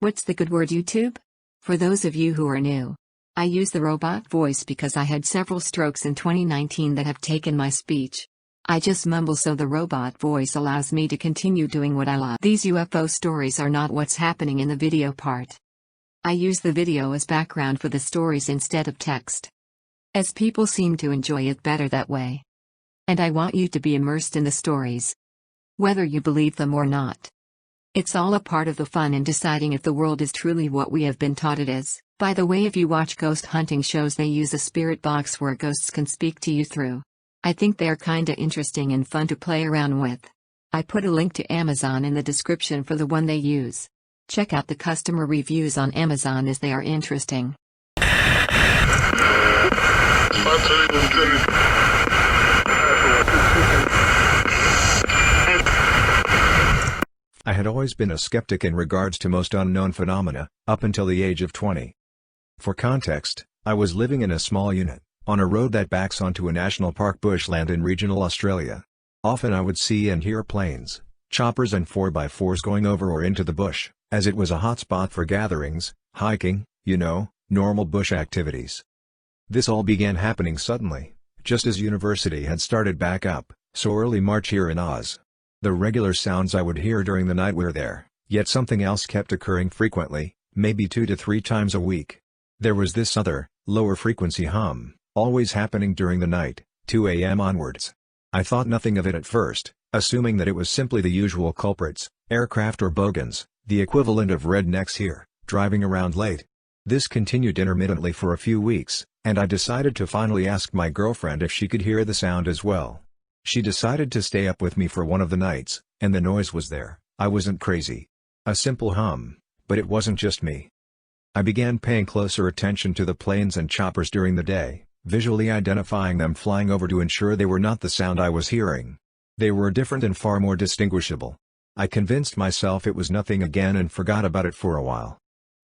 What's the good word, YouTube? For those of you who are new, I use the robot voice because I had several strokes in 2019 that have taken my speech. I just mumble, so the robot voice allows me to continue doing what I love. These UFO stories are not what's happening in the video part. I use the video as background for the stories instead of text, as people seem to enjoy it better that way. And I want you to be immersed in the stories, whether you believe them or not. It's all a part of the fun in deciding if the world is truly what we have been taught it is. By the way, if you watch ghost hunting shows, they use a spirit box where ghosts can speak to you through. I think they're kinda interesting and fun to play around with. I put a link to Amazon in the description for the one they use. Check out the customer reviews on Amazon as they are interesting. I had always been a skeptic in regards to most unknown phenomena, up until the age of 20. For context, I was living in a small unit, on a road that backs onto a national park bushland in regional Australia. Often I would see and hear planes, choppers and 4x4s going over or into the bush, as it was a hot spot for gatherings, hiking, normal bush activities. This all began happening suddenly, just as university had started back up, so early March here in Oz. The regular sounds I would hear during the night were there, yet something else kept occurring frequently, maybe 2 to 3 times a week. There was this other, lower frequency hum, always happening during the night, 2 a.m. onwards. I thought nothing of it at first, assuming that it was simply the usual culprits, aircraft or bogans, the equivalent of rednecks here, driving around late. This continued intermittently for a few weeks, and I decided to finally ask my girlfriend if she could hear the sound as well. She decided to stay up with me for one of the nights, and the noise was there. I wasn't crazy. A simple hum, but it wasn't just me. I began paying closer attention to the planes and choppers during the day, visually identifying them flying over to ensure they were not the sound I was hearing. They were different and far more distinguishable. I convinced myself it was nothing again and forgot about it for a while.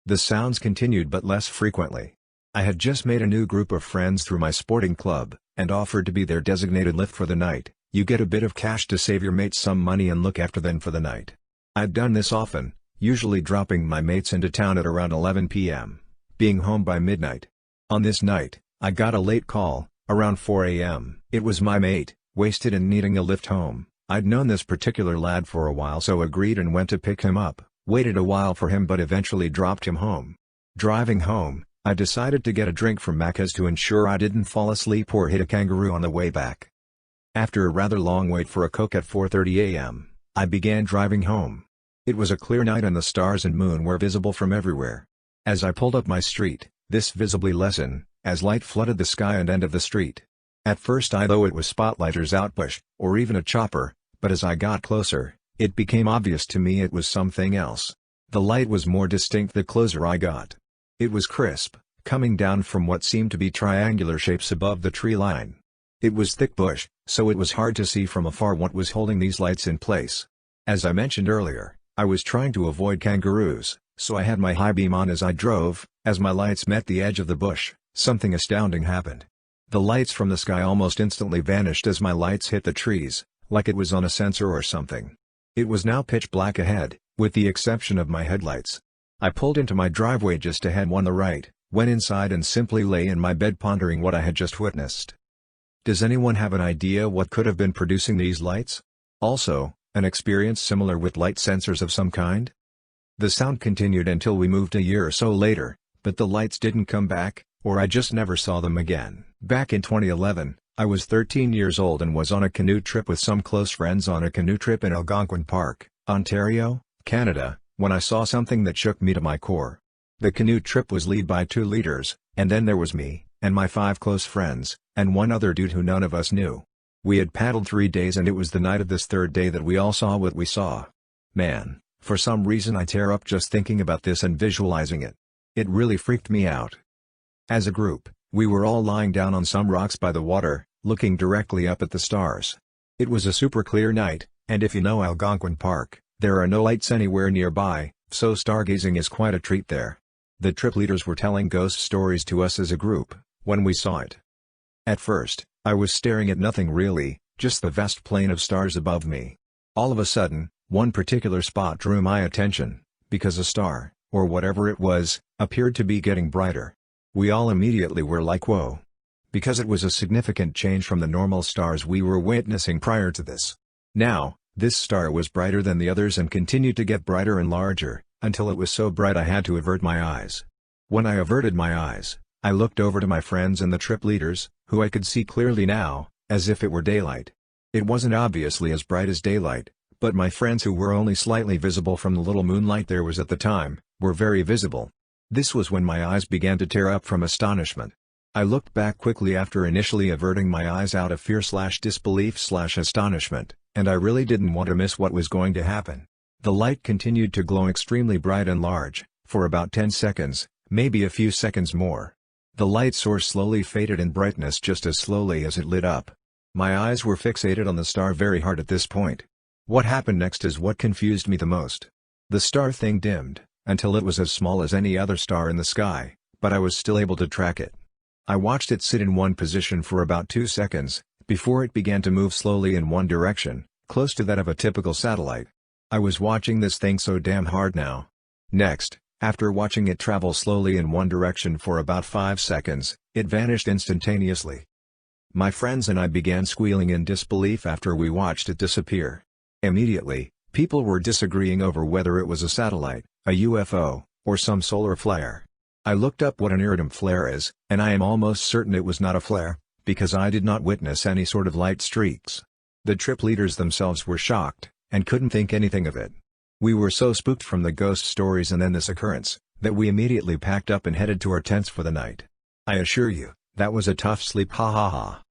The sounds continued but less frequently. I had just made a new group of friends through my sporting club, and offered to be their designated lift for the night. You get a bit of cash to save your mates some money and look after them for the night. I'd done this often, usually dropping my mates into town at around 11 p.m., being home by midnight. On this night, I got a late call, around 4 a.m. It was my mate, wasted and needing a lift home. I'd known this particular lad for a while, so agreed and went to pick him up, waited a while for him but eventually dropped him home. Driving home, I decided to get a drink from Macca's to ensure I didn't fall asleep or hit a kangaroo on the way back. After a rather long wait for a Coke at 4:30 a.m., I began driving home. It was a clear night and the stars and moon were visible from everywhere. As I pulled up my street, this visibly lessened, as light flooded the sky and end of the street. At first I thought it was spotlighters outbush, or even a chopper, but as I got closer, it became obvious to me it was something else. The light was more distinct the closer I got. It was crisp, coming down from what seemed to be triangular shapes above the tree line. It was thick bush, so it was hard to see from afar what was holding these lights in place. As I mentioned earlier, I was trying to avoid kangaroos, so I had my high beam on as I drove. As my lights met the edge of the bush, something astounding happened. The lights from the sky almost instantly vanished as my lights hit the trees, like it was on a sensor or something. It was now pitch black ahead, with the exception of my headlights. I pulled into my driveway just ahead on the right, went inside and simply lay in my bed pondering what I had just witnessed. Does anyone have an idea what could have been producing these lights? Also, an experience similar with light sensors of some kind? The sound continued until we moved a year or so later, but the lights didn't come back, or I just never saw them again. Back in 2011, I was 13 years old and was on a canoe trip with some close friends on a canoe trip in Algonquin Park, Ontario, Canada, when I saw something that shook me to my core. The canoe trip was led by 2 leaders, and then there was me, and my 5 close friends, and one other dude who none of us knew. We had paddled 3 days and it was the night of this 3rd day that we all saw what we saw. Man, for some reason I tear up just thinking about this and visualizing it. It really freaked me out. As a group, we were all lying down on some rocks by the water, looking directly up at the stars. It was a super clear night, and if you know Algonquin Park, there are no lights anywhere nearby, so stargazing is quite a treat there. The trip leaders were telling ghost stories to us as a group, when we saw it. At first, I was staring at nothing really, just the vast plain of stars above me. All of a sudden, one particular spot drew my attention, because a star, or whatever it was, appeared to be getting brighter. We all immediately were like whoa. Because it was a significant change from the normal stars we were witnessing prior to this. Now, this star was brighter than the others and continued to get brighter and larger, until it was so bright I had to avert my eyes. When I averted my eyes, I looked over to my friends and the trip leaders, who I could see clearly now, as if it were daylight. It wasn't obviously as bright as daylight, but my friends who were only slightly visible from the little moonlight there was at the time, were very visible. This was when my eyes began to tear up from astonishment. I looked back quickly after initially averting my eyes out of fear/disbelief/astonishment, and I really didn't want to miss what was going to happen. The light continued to glow extremely bright and large, for about 10 seconds, maybe a few seconds more. The light source slowly faded in brightness just as slowly as it lit up. My eyes were fixated on the star very hard at this point. What happened next is what confused me the most. The star thing dimmed, until it was as small as any other star in the sky, but I was still able to track it. I watched it sit in one position for about 2 seconds, before it began to move slowly in one direction, close to that of a typical satellite. I was watching this thing so damn hard now. Next, after watching it travel slowly in one direction for about 5 seconds, it vanished instantaneously. My friends and I began squealing in disbelief after we watched it disappear. Immediately, people were disagreeing over whether it was a satellite, a UFO, or some solar flare. I looked up what an iridium flare is, and I am almost certain it was not a flare, because I did not witness any sort of light streaks. The trip leaders themselves were shocked, and couldn't think anything of it. We were so spooked from the ghost stories and then this occurrence, that we immediately packed up and headed to our tents for the night. I assure you, that was a tough sleep, ha ha ha.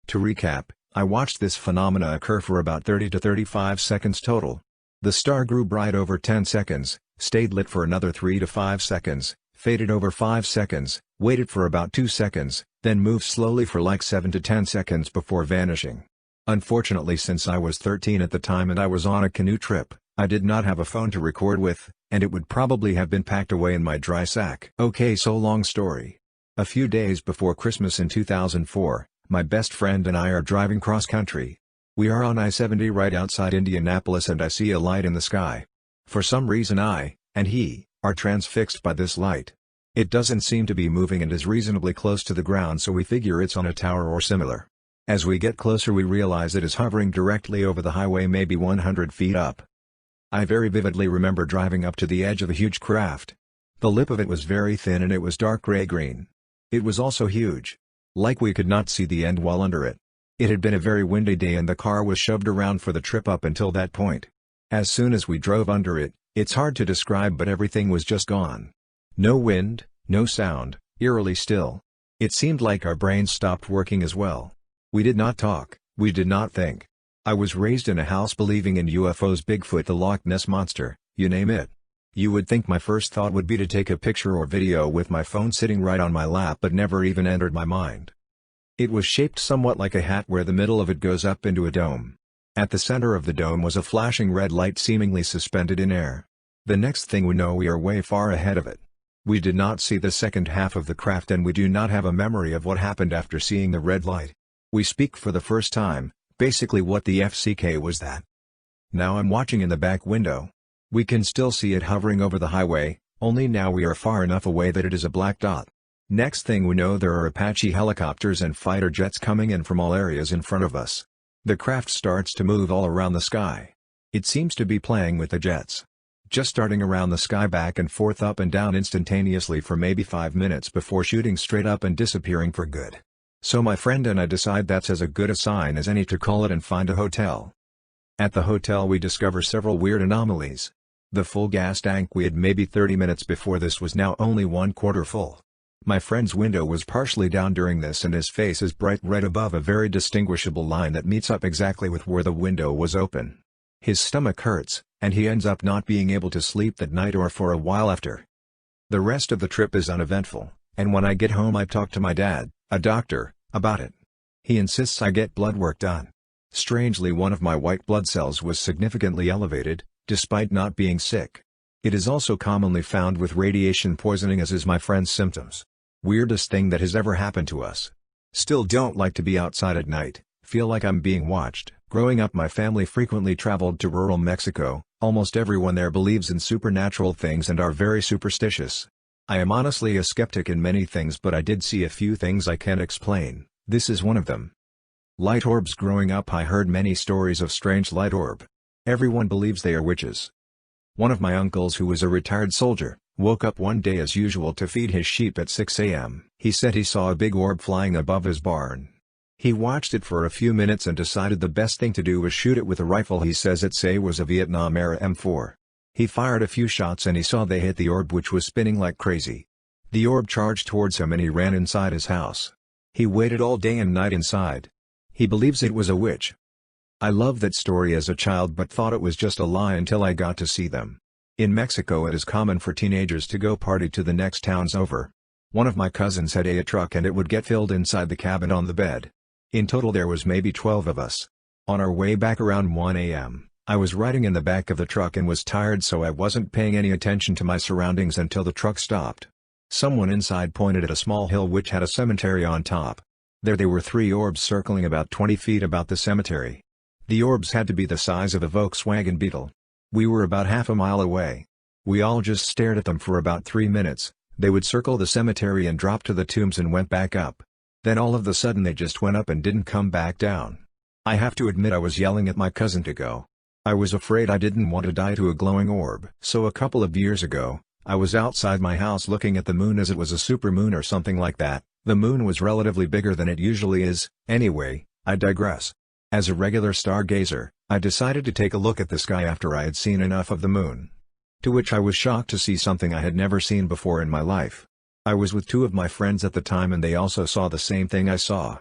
To recap, I watched this phenomena occur for about 30 to 35 seconds total. The star grew bright over 10 seconds, stayed lit for another 3 to 5 seconds, faded over 5 seconds, waited for about 2 seconds, then moved slowly for like 7 to 10 seconds before vanishing. Unfortunately, since I was 13 at the time and I was on a canoe trip, I did not have a phone to record with, and it would probably have been packed away in my dry sack. Okay, so long story. A few days before Christmas in 2004, my best friend and I are driving cross-country. We are on I-70 right outside Indianapolis and I see a light in the sky. For some reason I, and he, are transfixed by this light. It doesn't seem to be moving and is reasonably close to the ground, so we figure it's on a tower or similar. As we get closer we realize it is hovering directly over the highway, maybe 100 feet up. I very vividly remember driving up to the edge of a huge craft. The lip of it was very thin and it was dark gray-green. It was also huge. Like we could not see the end while under it. It had been a very windy day and the car was shoved around for the trip up until that point. As soon as we drove under it, it's hard to describe, but everything was just gone. No wind, no sound, eerily still. It seemed like our brains stopped working as well. We did not talk, we did not think. I was raised in a house believing in UFOs, Bigfoot, the Loch Ness Monster, you name it. You would think my first thought would be to take a picture or video with my phone sitting right on my lap, but never even entered my mind. It was shaped somewhat like a hat where the middle of it goes up into a dome. At the center of the dome was a flashing red light seemingly suspended in air. The next thing we know we are way far ahead of it. We did not see the second half of the craft and we do not have a memory of what happened after seeing the red light. We speak for the first time, basically what the FCK was that. Now I'm watching in the back window. We can still see it hovering over the highway, only now we are far enough away that it is a black dot. Next thing we know there are Apache helicopters and fighter jets coming in from all areas in front of us. The craft starts to move all around the sky. It seems to be playing with the jets. Just starting around the sky back and forth up and down instantaneously for maybe 5 minutes before shooting straight up and disappearing for good. So my friend and I decide that's as good a sign as any to call it and find a hotel. At the hotel we discover several weird anomalies. The full gas tank we had maybe 30 minutes before this was now only 1/4 full. My friend's window was partially down during this and his face is bright red above a very distinguishable line that meets up exactly with where the window was open. His stomach hurts, and he ends up not being able to sleep that night or for a while after. The rest of the trip is uneventful, and when I get home I talk to my dad, a doctor, about it. He insists I get blood work done. Strangely, one of my white blood cells was significantly elevated, despite not being sick. It is also commonly found with radiation poisoning, as is my friend's symptoms. Weirdest thing that has ever happened to us. Still don't like to be outside at night, feel like I'm being watched. Growing up my family frequently traveled to rural Mexico, Almost everyone there believes in supernatural things and are very superstitious. I am honestly a skeptic in many things, but I did see a few things I can't explain. This is one of them. Light orbs. Growing up I heard many stories of strange light orb. Everyone believes they are witches. One of my uncles, who was a retired soldier, woke up one day as usual to feed his sheep at 6 a.m. He said he saw a big orb flying above his barn. He watched it for a few minutes and decided the best thing to do was shoot it with a rifle. He says it was a Vietnam-era M4. He fired a few shots and he saw they hit the orb, which was spinning like crazy. The orb charged towards him and he ran inside his house. He waited all day and night inside. He believes it was a witch. I loved that story as a child but thought it was just a lie until I got to see them. In Mexico it is common for teenagers to go party to the next towns over. One of my cousins had a truck and it would get filled inside the cabin on the bed. In total there was maybe 12 of us. On our way back around 1 a.m., I was riding in the back of the truck and was tired, so I wasn't paying any attention to my surroundings until the truck stopped. Someone inside pointed at a small hill which had a cemetery on top. There were 3 orbs circling about 20 feet about the cemetery. The orbs had to be the size of a Volkswagen Beetle. We were about half a mile away. We all just stared at them for about 3 minutes. They would circle the cemetery and drop to the tombs and went back up. Then all of a sudden they just went up and didn't come back down. I have to admit I was yelling at my cousin to go. I was afraid I didn't want to die to a glowing orb. So a couple of years ago, I was outside my house looking at the moon as it was a supermoon or something like that. The moon was relatively bigger than it usually is. Anyway, I digress. As a regular stargazer, I decided to take a look at the sky after I had seen enough of the moon. To which I was shocked to see something I had never seen before in my life. I was with 2 of my friends at the time and they also saw the same thing I saw.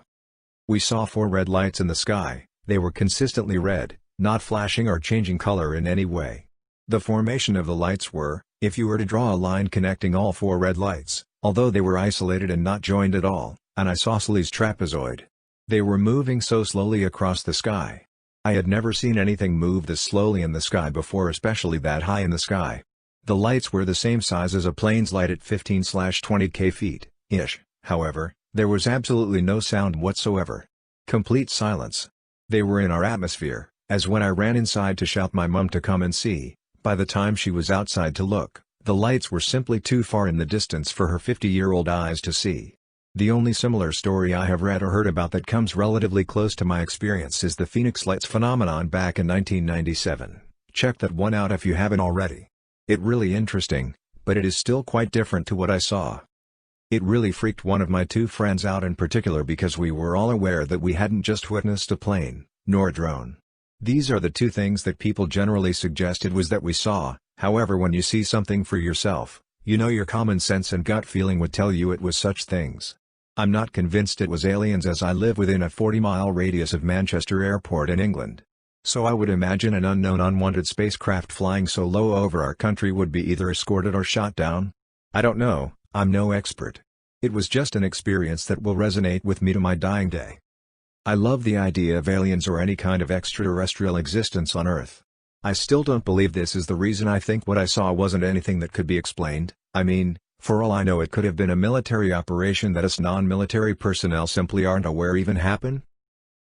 We saw 4 red lights in the sky. They were consistently red, not flashing or changing color in any way. The formation of the lights were, if you were to draw a line connecting all 4 red lights, although they were isolated and not joined at all, an isosceles trapezoid. They were moving so slowly across the sky. I had never seen anything move this slowly in the sky before, especially that high in the sky. The lights were the same size as a plane's light at 15-20 feet-ish, however, there was absolutely no sound whatsoever. Complete silence. They were in our atmosphere, as when I ran inside to shout my mum to come and see. By the time she was outside to look, the lights were simply too far in the distance for her 50-year-old eyes to see. The only similar story I have read or heard about that comes relatively close to my experience is the Phoenix Lights phenomenon back in 1997. Check that one out if you haven't already. It's really interesting, but it is still quite different to what I saw. It really freaked one of my 2 friends out in particular because we were all aware that we hadn't just witnessed a plane, nor a drone. These are the 2 things that people generally suggested was that we saw. However, when you see something for yourself, you know your common sense and gut feeling would tell you it was such things. I'm not convinced it was aliens as I live within a 40-mile radius of Manchester Airport in England. So I would imagine an unknown unwanted spacecraft flying so low over our country would be either escorted or shot down. I don't know, I'm no expert. It was just an experience that will resonate with me to my dying day. I love the idea of aliens or any kind of extraterrestrial existence on Earth. I still don't believe this is the reason. I think what I saw wasn't anything that could be explained. I mean, for all I know it could have been a military operation that us non-military personnel simply aren't aware even happen.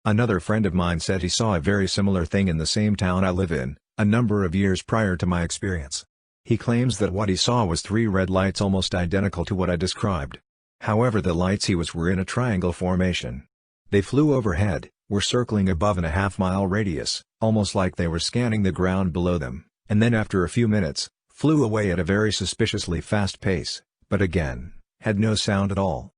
Another friend of mine said he saw a very similar thing in the same town I live in, a number of years prior to my experience. He claims that what he saw was 3 red lights almost identical to what I described. However, the lights were in a triangle formation. They flew overhead, were circling above in a half-mile radius, almost like they were scanning the ground below them, and then after a few minutes, flew away at a very suspiciously fast pace, but again, had no sound at all.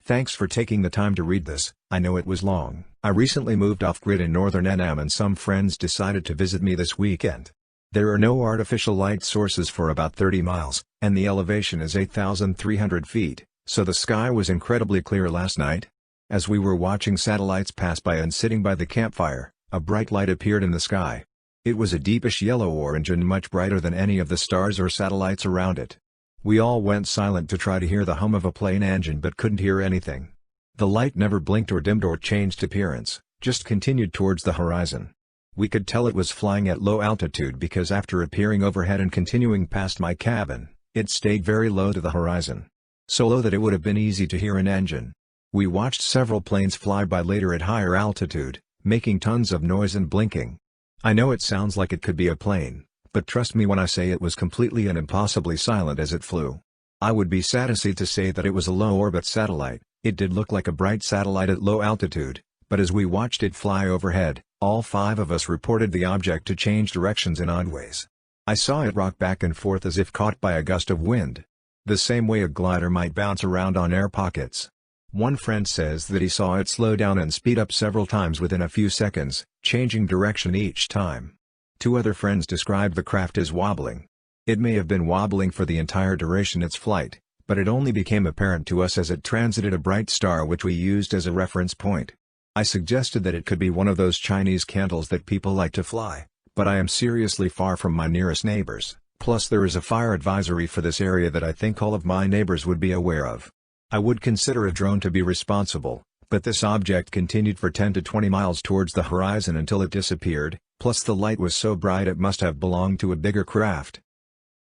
Thanks for taking the time to read this. I know it was long. I recently moved off-grid in northern NM and some friends decided to visit me this weekend. There are no artificial light sources for about 30 miles, and the elevation is 8,300 feet, so the sky was incredibly clear last night. As we were watching satellites pass by and sitting by the campfire, a bright light appeared in the sky. It was a deepish yellow-orange and much brighter than any of the stars or satellites around it. We all went silent to try to hear the hum of a plane engine but couldn't hear anything. The light never blinked or dimmed or changed appearance, just continued towards the horizon. We could tell it was flying at low altitude because after appearing overhead and continuing past my cabin, it stayed very low to the horizon. So low that it would have been easy to hear an engine. We watched several planes fly by later at higher altitude, making tons of noise and blinking. I know it sounds like it could be a plane, but trust me when I say it was completely and impossibly silent as it flew. I would be satisfied to say that it was a low-orbit satellite. It did look like a bright satellite at low altitude, but as we watched it fly overhead, all 5 of us reported the object to change directions in odd ways. I saw it rock back and forth as if caught by a gust of wind. The same way a glider might bounce around on air pockets. One friend says that he saw it slow down and speed up several times within a few seconds, changing direction each time. 2 other friends described the craft as wobbling. It may have been wobbling for the entire duration of its flight, but it only became apparent to us as it transited a bright star which we used as a reference point. I suggested that it could be one of those Chinese candles that people like to fly, but I am seriously far from my nearest neighbors, plus there is a fire advisory for this area that I think all of my neighbors would be aware of. I would consider a drone to be responsible, but this object continued for 10 to 20 miles towards the horizon until it disappeared, plus the light was so bright it must have belonged to a bigger craft.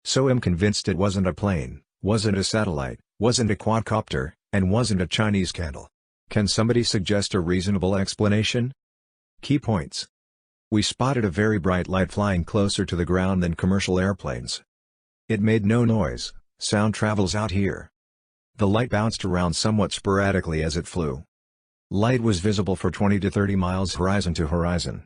So I'm convinced it wasn't a plane, wasn't a satellite, wasn't a quadcopter, and wasn't a Chinese candle. Can somebody suggest a reasonable explanation? Key points. We spotted a very bright light flying closer to the ground than commercial airplanes. It made no noise, sound travels out here. The light bounced around somewhat sporadically as it flew. Light was visible for 20 to 30 miles horizon to horizon.